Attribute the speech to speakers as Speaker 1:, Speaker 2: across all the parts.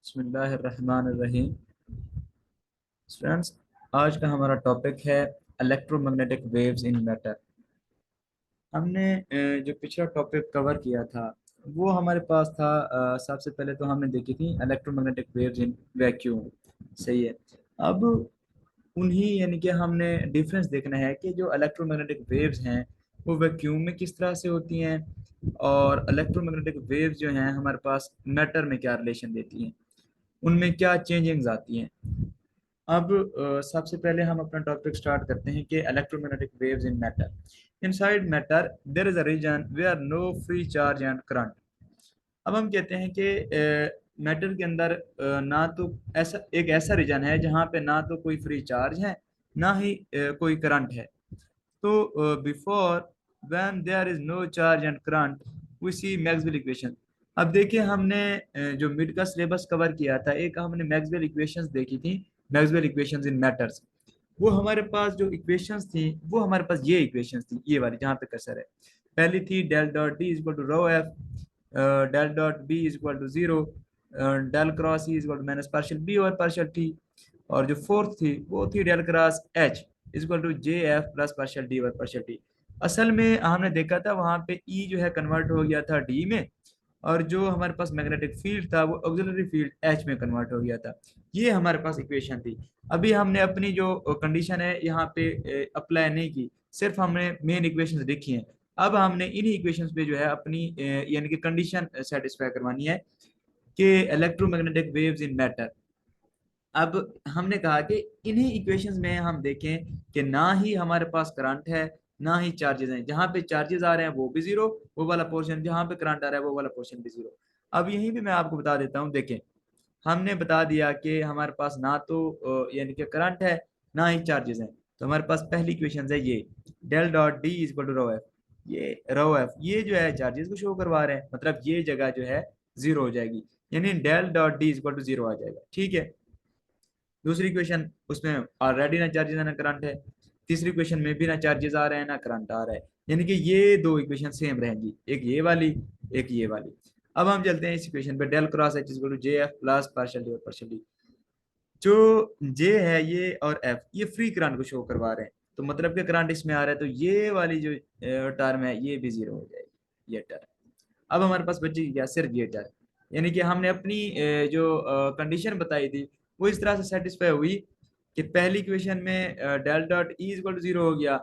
Speaker 1: बिस्मिल्लाहिर्रहमानिर्रहीम। स्टूडेंट्स, आज का हमारा टॉपिक है इलेक्ट्रोमैग्नेटिक वेव्स इन मैटर। हमने जो पिछला टॉपिक कवर किया था वो हमारे पास था। सबसे पहले तो हमने देखी थी इलेक्ट्रोमैग्नेटिक वेव्स इन वैक्यूम। सही है। अब उन्हीं यानी कि हमने डिफरेंस देखना है कि जो इलेक्ट्रोमैग्नेटिक वेव्स हैं वो वैक्यूम में किस तरह से होती हैं, और इलेक्ट्रोमैग्नेटिक वेव्स जो हैं हमारे पास मैटर में क्या रिलेशन देती हैं, उनमें क्या चेंजिंग्स आती हैं। अब सबसे पहले हम अपना टॉपिक स्टार्ट करते हैं कि electromagnetic waves in matter. Inside matter there is a region where no free charge and current. अब हम कहते हैं कि मैटर के अंदर ना तो ऐसा एक ऐसा रीजन है जहाँ पे ना तो कोई फ्री चार्ज है, ना ही कोई करंट है। तो before when there is no charge and current we see Maxwell equation. अब देखिए हमने जो मिड का सिलेबस कवर किया था, एक हमने मैक्सवेल इक्वेशंस देखी थी, मैक्सवेल इक्वेशंस इन मैटर्स। वो हमारे पास जो इक्वेशंस थी वो हमारे पास ये इक्वेशंस थी, ये वाली जहाँ पे कर्सर है। पहली थी del dot D is equal to rho F, del dot B is equal to zero, del cross E is equal to minus partial B और पार्शियल टी। और जो फोर्थ थी वो थी del cross H is equal to J F plus partial D और partial T. असल में हमने देखा था वहां पे ई जो है कन्वर्ट हो गया था डी में, और जो हमारे पास मैग्नेटिक फील्ड था वो ऑक्सिलरी फील्ड एच में कन्वर्ट हो गया था। ये हमारे पास इक्वेशन थी। अभी हमने अपनी जो कंडीशन है यहाँ पे अप्लाई नहीं की, सिर्फ हमने मेन इक्वेशंस देखी हैं। अब हमने इन्हीं इक्वेशंस पे जो है अपनी यानी कि कंडीशन सेटिस्फाई करवानी है कि इलेक्ट्रोमैग्नेटिक वेव्स इन मैटर। अब हमने कहा कि इन्हीं इक्वेशंस में हम देखें कि ना ही हमारे पास करंट है, ना ही चार्जेस हैं। जहां पे चार्जेस आ रहे हैं वो भी जीरो, वो वाला पोर्शन, जहां पे करंट आ रहा है वो वाला पोर्शन भी जीरो। अब यहीं पे मैं आपको बता देता हूँ। देखें, हमने बता दिया कि हमारे पास ना तो यानी कि करंट है, ना ही चार्जेस हैं। तो हमारे पास पहली इक्वेशन है ये del dot D is equal to rho F. ये रो एफ ये जो है चार्जेस को शो करवा रहे हैं, मतलब ये जगह जो है जीरो हो जाएगी, यानी del dot D is equal to zero आ जाएगा। ठीक है। दूसरी क्वेश्चन, उसमें ऑलरेडी ना चार्जेस है ना करंट है। तीसरी क्वेश्चन में भी ना चार्जेस आ रहे हैं ना करंट आ रहा है, यानी कि ये दो इक्वेशन सेम रहेंगी, एक ये वाली एक ये वाली। अब हम चलते हैं इस इक्वेशन पे, del cross H equal to J F plus partial D और पार्शियल डी। जो जे है ये और एफ ये फ्री करंट को शो करवा रहे हैं, तो मतलब कि करंट इसमें आ रहा है, तो ये वाली जो टर्म है ये भी जीरो हो जाएगी, ये टर्म। अब हमारे पास बची क्या, सिर्फ ये टर्म। यानी कि हमने अपनी जो कंडीशन बताई थी वो इस तरह से सेटिस्फाई हुई कि पहली इक्वेशन में del dot E equal to zero हो गया,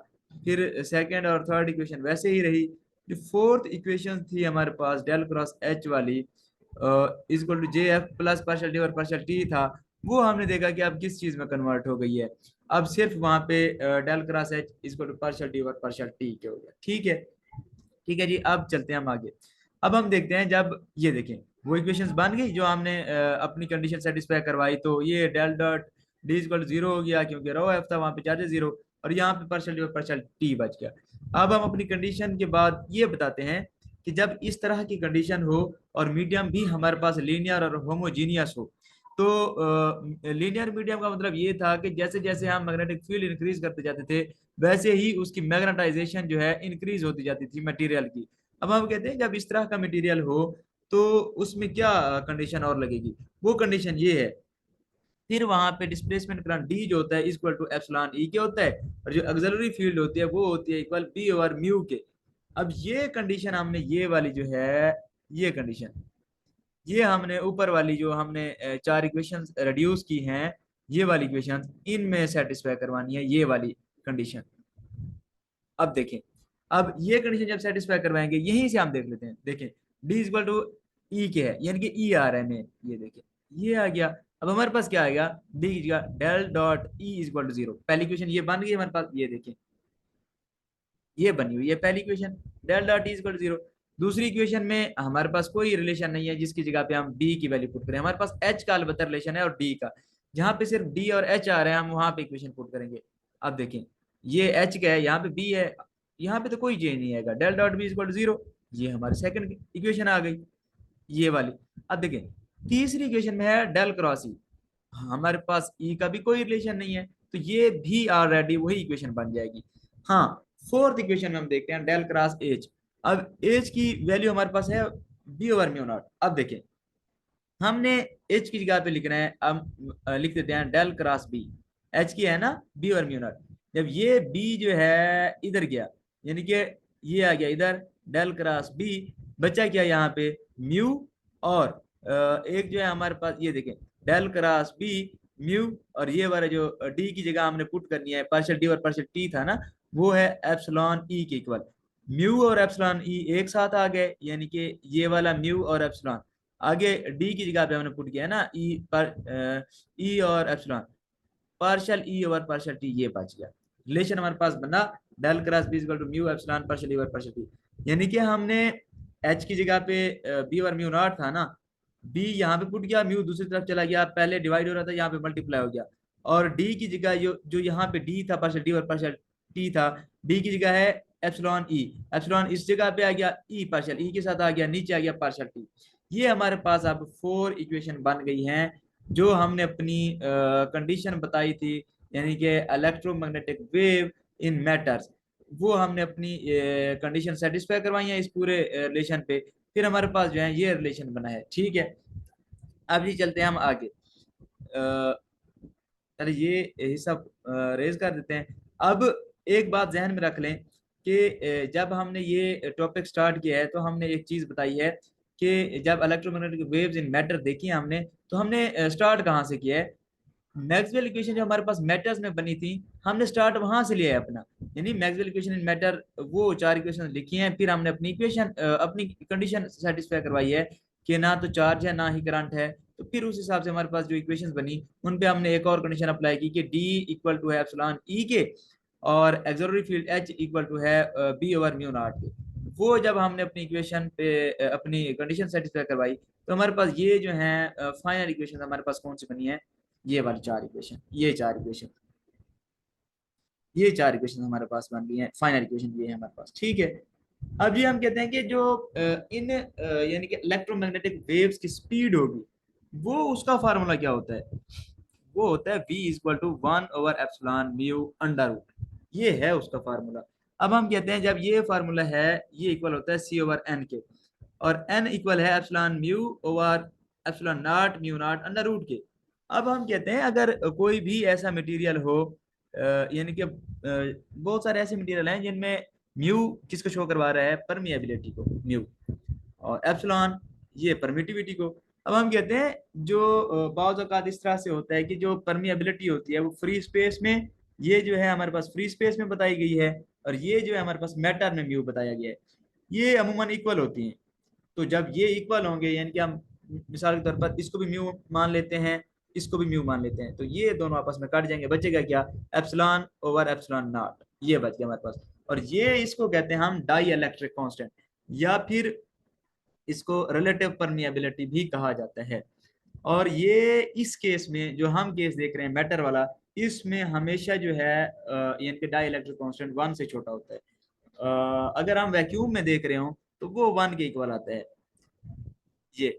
Speaker 1: फिर सेकंड और थर्ड इक्वेशन वैसे ही रही। जो फोर्थ इक्वेशन थी हमारे पास डेल क्रॉस एच वाली equal to J F plus partial D और पार्शियल टी था, वो हमने देखा कि अब किस चीज में कन्वर्ट हो गई है। अब सिर्फ वहां पे del cross H equal to partial D और पार्शियल टी के हो गया। ठीक है। ठीक है जी, अब चलते हैं हम आगे। अब हम देखते हैं, जब ये देखें वो इक्वेशंस बन गई जो हमने अपनी कंडीशन सेटिस्फाई करवाई, तो ये del dot D equal zero हो गया क्योंकि रो एफ था, वहां पे चार्जेस जीरो, और यहाँ पे पार्शियल डी और पार्शियल टी बच गया। अब हम अपनी कंडीशन के बाद ये बताते हैं कि जब इस तरह की कंडीशन हो और मीडियम भी हमारे पास लीनियर और होमोजीनियस हो, तो लीनियर मीडियम का मतलब ये था कि जैसे जैसे हम मैग्नेटिक फील्ड इंक्रीज करते जाते थे वैसे ही उसकी मैग्नेटाइजेशन जो है इंक्रीज होती जाती थी मटेरियल की। अब हम कहते हैं जब इस तरह का मटेरियल हो तो उसमें क्या कंडीशन और लगेगी, वो कंडीशन ये है, फिर वहां पे डिस्प्लेसमेंट करंट डी जो होता है इक्वल टू एप्सिलॉन ई के होता है, और जो ऑक्सिलरी फील्ड होती है वो होती है इक्वल बी ओवर म्यू के। अब ये कंडीशन हमने ये वाली जो है, ये कंडीशन, ये हमने ऊपर वाली जो हमने चार इक्वेशंस रिड्यूस की हैं, ये वाली इक्वेशंस इनमें सेटिस्फाई करवानी है ये वाली कंडीशन। अब देखें, अब ये कंडीशन जब सेटिस्फाई करवाएंगे यहीं से हम देख लेते हैं। देखें डी इक्वल टू ई के है, यानी कि ई आ रहा है मेन, ये देखें ये आ गया। अब हमारे पास क्या आएगा, डी का del dot E equal to zero. पहली क्वेश्चन ये बन गई हमारे पास, ये देखें ये बनी हुई है पहली equation, del dot E equal to zero. दूसरी इक्वेशन में हमारे पास कोई रिलेशन नहीं है जिसकी जगह पे हम डी की वैल्यू पुट करें, हमारे पास एच का अलबत्ता रिलेशन है और डी का, जहां पे सिर्फ डी और एच आ रहे हैं हम वहां पे इक्वेशन पुट करेंगे। अब देखें ये एच का है, यहाँ पे बी है, यहाँ पे तो कोई चेंज नहीं आएगा, del dot B equal to zero. ये हमारी सेकंड इक्वेशन आ गई, ये वाली। अब देखें तीसरी इक्वेशन में है डेल क्रॉस ई, हमारे पास ई का भी कोई रिलेशन नहीं है, तो ये भी ऑलरेडी वही इक्वेशन बन जाएगी। हाँ, फोर्थ इक्वेशन में हम देखते हैं डेल क्रॉस एच। अब एच की वैल्यू हमारे पास है बी ओवर म्यू नॉट। अब देखें हमने एच की जगह पे लिखना है, हम लिख देते हैं डेल क्रॉस बी। एच की है ना बी और म्यू नॉट। जब ये बी जो है इधर गया, यानी कि ये आ गया इधर डेल क्रॉस बी, बचा क्या यहाँ पे म्यू, और एक जो है हमारे पास ये देखें डेल क्रॉस बी म्यू, और ये वाला जो डी की जगह हमने पुट करनी है, पार्शियल डी और पार्शियल टी था ना, वो है एप्सिलॉन ई के इक्वल। म्यू और एप्सिलॉन ई एक साथ आ गए, यानी कि ये वाला म्यू और एप्सिलॉन आगे डी की जगह पे हमने पुट किया है ना ई पर, ई और epsilon, partial E over partial T, ये बच गया। रिलेशन हमारे पास बना del cross B equal to mu epsilon partial E over partial T, यानी कि हमने एच की जगह पे बी और म्यू नॉट था ना, बी यहाँ पे पुट गया, म्यू दूसरी तरफ चला गया, पहले डिवाइड हो रहा था यहाँ पे मल्टीप्लाई हो गया, और डी की जगह जो जो यहाँ पे डी था पार्शियल डी और पार्शियल टी था, डी की जगह है एप्सिलॉन ई, एप्सिलॉन इस जगह पे आ गया ई, पार्शियल ई के साथ आ गया, नीचे आ गया पार्शियल टी। ये हमारे पास अब 4 इक्वेशन बन गई हैं जो हमने अपनी कंडीशन बताई थी, यानी कि इलेक्ट्रोमैग्नेटिक वेव इन मैटर्स, वो हमने अपनी कंडीशन सेटिस्फाई करवाई है इस पूरे रिलेशन पे, फिर हमारे पास जो है ये रिलेशन बना है। ठीक है, अब जी चलते हैं हम आगे। चलिए ये हिस्सा रेज कर देते हैं। अब एक बात जहन में रख लें कि जब हमने ये टॉपिक स्टार्ट किया है तो हमने एक चीज बताई है कि जब इलेक्ट्रोमैग्नेटिक वेव्स इन मैटर देखी है हमने, तो हमने स्टार्ट कहाँ से किया है, मैक्सवेल इक्वेशन जो हमारे पास मैटर्स में बनी थी, हमने स्टार्ट वहां से लिया है अपना, यानी मैक्सवेल इक्वेशन इन मैटर वो 4 इक्वेशन लिखी हैं, फिर हमने अपनी इक्वेशन अपनी कंडीशन सेटिस्फाई करवाई है कि ना तो चार्ज है ना ही करंट है, तो फिर उस हिसाब से हमारे पास जो इक्वेशंस बनी उन पे हमने एक और कंडीशन अप्लाई की कि डी इक्वल टू है एप्सिलॉन ई के, और auxiliary field H equal to है बी ओवर म्यू नॉट के। वो जब हमने अपनी इक्वेशन पे अपनी कंडीशन सेटिस्फाई करवाई, तो हमारे पास ये जो है फाइनल इक्वेशन हमारे पास कौन सी बनी है, ये वाली 4 इक्वेशन, ये चार इक्वेशन हमारे पास बन गई हैं, फाइनल इक्वेशन ये है हमारे पास। ठीक है, अब ये हम कहते हैं कि जो इन यानी कि इलेक्ट्रोमैग्नेटिक वेव्स की स्पीड होगी, वो उसका फार्मूला क्या होता है, वो होता है v इक्वल टू 1/एप्सिलॉन म्यू अंडर रूट, ये है उसका फार्मूला। अब हम कहते हैं जब ये फार्मूला है, ये इक्वल होता है c ओवर n के, और n इक्वल है epsilon mu over epsilon naught mu naught under root के। अब हम कहते हैं अगर कोई भी ऐसा मटेरियल हो, यानी कि बहुत सारे ऐसे मटेरियल हैं जिनमें म्यू किसको शो करवा रहा है, परमिएबिलिटी को म्यू, और एप्सिलॉन ये परमिटिविटी को। अब हम कहते हैं जो बाज़ औक़ात इस तरह से होता है कि जो परमिएबिलिटी होती है वो फ्री स्पेस में, ये जो है हमारे पास फ्री स्पेस में बताई गई है, और ये जो है हमारे पास मैटर में म्यू बताया गया है, ये अमूमन इक्वल होती हैं। तो जब ये इक्वल होंगे, यानी कि हम मिसाल के तौर पर इसको भी म्यू मान लेते हैं, इसको भी म्यू मान लेते हैं, तो ये दोनों आपस में कट जाएंगे, बचेगा क्या, एप्सिलॉन ओवर एप्सिलॉन नॉट, ये बच गया हमारे पास। और ये इसको कहते हैं हम डाई इलेक्ट्रिक कांस्टेंट, या फिर इसको रिलेटिव परमिएबिलिटी भी कहा जाता है। और ये इस केस में जो हम केस देख रहे हैं मैटर वाला, इसमें हमेशा जो है यानी कि डाई इलेक्ट्रिक कांस्टेंट 1 से छोटा होता है। अगर हम वैक्यूम में देख रहे हो तो वो 1 के इक्वल आता है। ये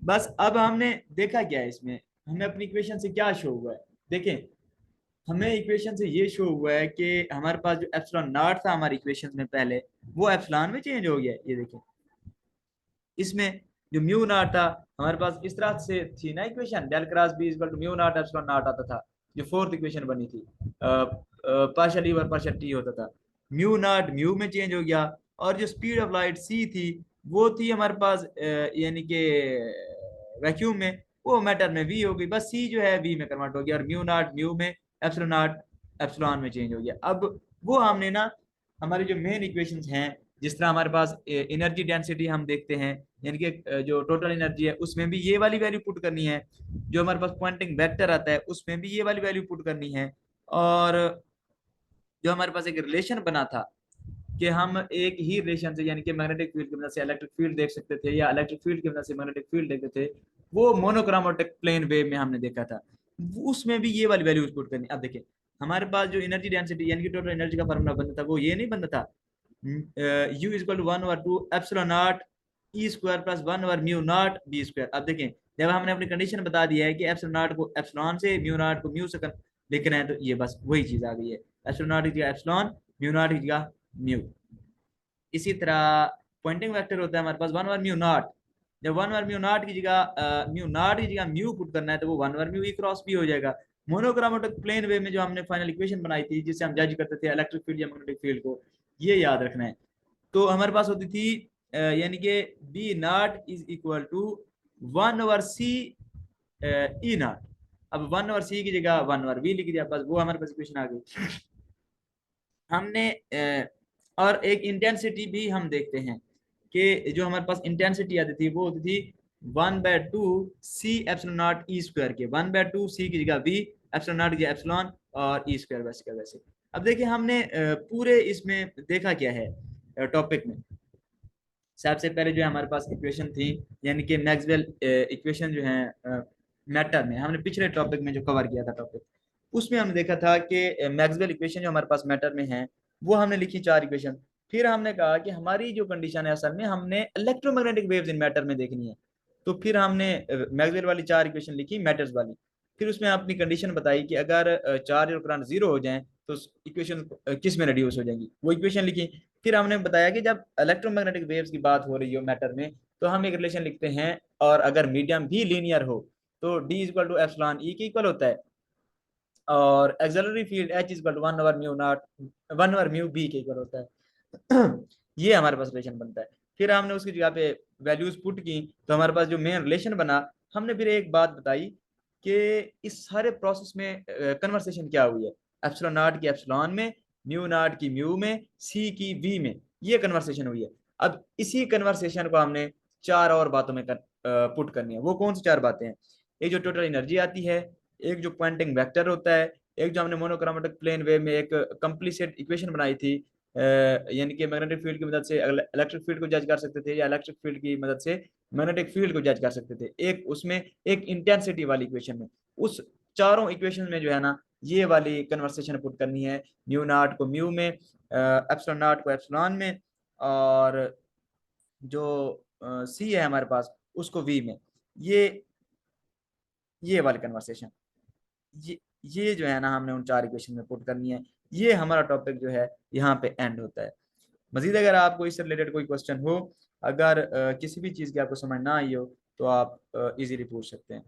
Speaker 1: बस, अब हमने देखा क्या है इसमें, हमें अपनी इक्वेशन से क्या शो हुआ है, देखें हमें इक्वेशन से ये शो हुआ है कि हमारे पास जो एप्सिलॉन नॉट था हमारी इक्वेशन में पहले, वो एप्सिलॉन में चेंज हो गया है। ये देखें इसमें जो म्यू नॉट था हमारे पास इस तरह से थी ना equation, del cross B equal to mu naught epsilon naught आता था, जो फोर्थ इक्वेशन बनी थी, पार्शियल ई और पार्शियल टी होता था, म्यू नॉट म्यू में चेंज हो गया, और जो स्पीड ऑफ लाइट सी थी वो थी हमारे पास यानी कि वैक्यूम में, वो मैटर में वी हो गई, बस सी जो है वी में कन्वर्ट हो गया, और म्यू नॉट म्यू में, एप्सिलॉन नॉट एप्सिलॉन में चेंज हो गया। अब वो हमने ना हमारी जो मेन इक्वेशंस हैं, जिस तरह हमारे पास एनर्जी डेंसिटी हम देखते हैं, यानी कि जो टोटल एनर्जी है उसमें भी ये वाली वैल्यू पुट करनी है, जो हमारे पास पॉइंटिंग वेक्टर आता है उसमें भी ये वाली वैल्यू पुट करनी है, और जो हमारे पास एक रिलेशन बना था कि हम एक ही रिलेशन से, यानी कि मैग्नेटिक फील्ड की वजह से इलेक्ट्रिक फील्ड देख सकते थे, या इलेक्ट्रिक फील्ड की वजह से मैग्नेटिक फील्ड देखते थे, वो मोनोक्रोमेटिक प्लेन वेव में हमने देखा था, उसमें भी ये वाली वैल्यू पुट करनी। अब देखिए हमारे पास जो एनर्जी डेंसिटी यानी कि टोटल एनर्जी का फॉर्मूला बनता था वो ये नहीं बनता था, U equal to 1/2 epsilon not E square plus 1/म्यू नॉट बी स्क्वायर। अब देखें जब हमने अपनी कंडीशन बता दी है कि एप्सिलॉन नॉट को एप्सिलॉन से, म्यू नॉट को म्यू से लिखना है, तो ये बस वही चीज आ गई है, एप्सिलॉन नॉट की जगह एप्सिलॉन, म्यू नॉट की जगह म्यू। इसी तरह पॉइंटिंग वेक्टर होता है हमारे पास 1/म्यू नॉट, जब 1/म्यू नॉट की जगह म्यू पुट करना है तो वो 1/म्यू ई क्रॉस बी हो जाएगा। मोनोक्रोमेटिक प्लेन वेव में जो हमने फाइनल इक्वेशन बनाई थी जिससे हम जज करते थे इलेक्ट्रिक फील्ड या मैग्नेटिक फील्ड को, ये याद रखना है। तो हमारे पास होती थी यानी कि B not is equal to 1/सी ई नॉट। अब 1/सी की जगह 1/वी लिख दिया, बस वो हमारे पास इक्वेशन आ गई। हमने और एक इंटेंसिटी भी हम देखते हैं कि जो हमारे पास इंटेंसिटी आती थी वो होती थी 1/2 C ε0 E² के, 1/2 C की जगह V, ε0 की जगह एप्सिलॉन और E² वैसे का वैसे। अब देखिए हमने पूरे इसमें देखा क्या है टॉपिक में। सबसे पहले जो है हमारे पास इक्वेशन थी, यानी कि मैक्सवेल इक्वेशन जो है मैटर में, हमने पिछले टॉपिक में जो कवर किया था टॉपिक, उसमें हमने देखा था कि मैक्सवेल इक्वेशन जो हमारे पास मैटर में है वो हमने लिखी 4 इक्वेशन। फिर हमने कहा कि हमारी जो कंडीशन है असल में हमने इलेक्ट्रोमैग्नेटिक वेव्स इन मैटर में देखनी है। तो फिर हमने मैक्सवेल वाली 4 इक्वेशन लिखी मैटर्स वाली। फिर उसमें अपनी कंडीशन बताई कि अगर चार्ज और करंट जीरो हो जाए तो इक्वेशन किस में रिड्यूस हो जाएंगी, वो इक्वेशन लिखी। फिर हमने बताया कि जब इलेक्ट्रोमैग्नेटिक वेव्स की बात हो रही हो मैटर में तो हम एक रिलेशन लिखते हैं, और अगर मीडियम भी लीनियर हो तो D equal to epsilon E के इक्वल होता है, और auxiliary field H equal to 1/म्यू नॉट 1/म्यू बी के इक्वल होता है। ये हमारे पास रिलेशन बनता है। फिर हमने उसकी जगह पे वैल्यूज पुट की तो हमारे पास जो मेन रिलेशन बना, हमने फिर एक बात बताई कि इस सारे प्रोसेस में कन्वर्सेशन क्या हुई है, एप्सिलॉन नॉट की एप्सिलॉन में, म्यू नॉट की म्यू में, सी की वी में, ये कन्वर्सेशन हुई है। अब इसी कन्वर्सेशन को हमने 4 और बातों में पुट करनी है। वो कौन सी 4 बातें हैं? एक जो टोटल एनर्जी आती है, एक जो पॉइंटिंग वेक्टर होता है, एक जो हमने मोनोक्रोमेटिक प्लेन वेव में एक कंप्लीसेट इक्वेशन बनाई थी, यानी कि मैग्नेटिक फील्ड की मदद से इलेक्ट्रिक फील्ड को जज कर सकते थे या इलेक्ट्रिक फील्ड की मदद से मैग्नेटिक फील्ड को जज कर सकते थे, एक उसमें एक इंटेंसिटी वाली इक्वेशन में। उस चारों इक्वेशन में जो है ना ये वाली कन्वर्सेशन पुट करनी है, म्यू नॉट को म्यू में, एप्सिलॉन नॉट को एप्सिलॉन में, और जो सी है हमारे पास उसको वी में। ये ये वाली कन्वर्सेशन, ये ये जो है ना हमने उन 4 इक्वेशन में पुट करनी है। ये हमारा टॉपिक जो है यहाँ पे एंड होता है। मजीद अगर आपको इससे रिलेटेड कोई क्वेश्चन हो, अगर किसी भी चीज़ की आपको समझ ना आई हो तो आप इजीली पूछ सकते हैं।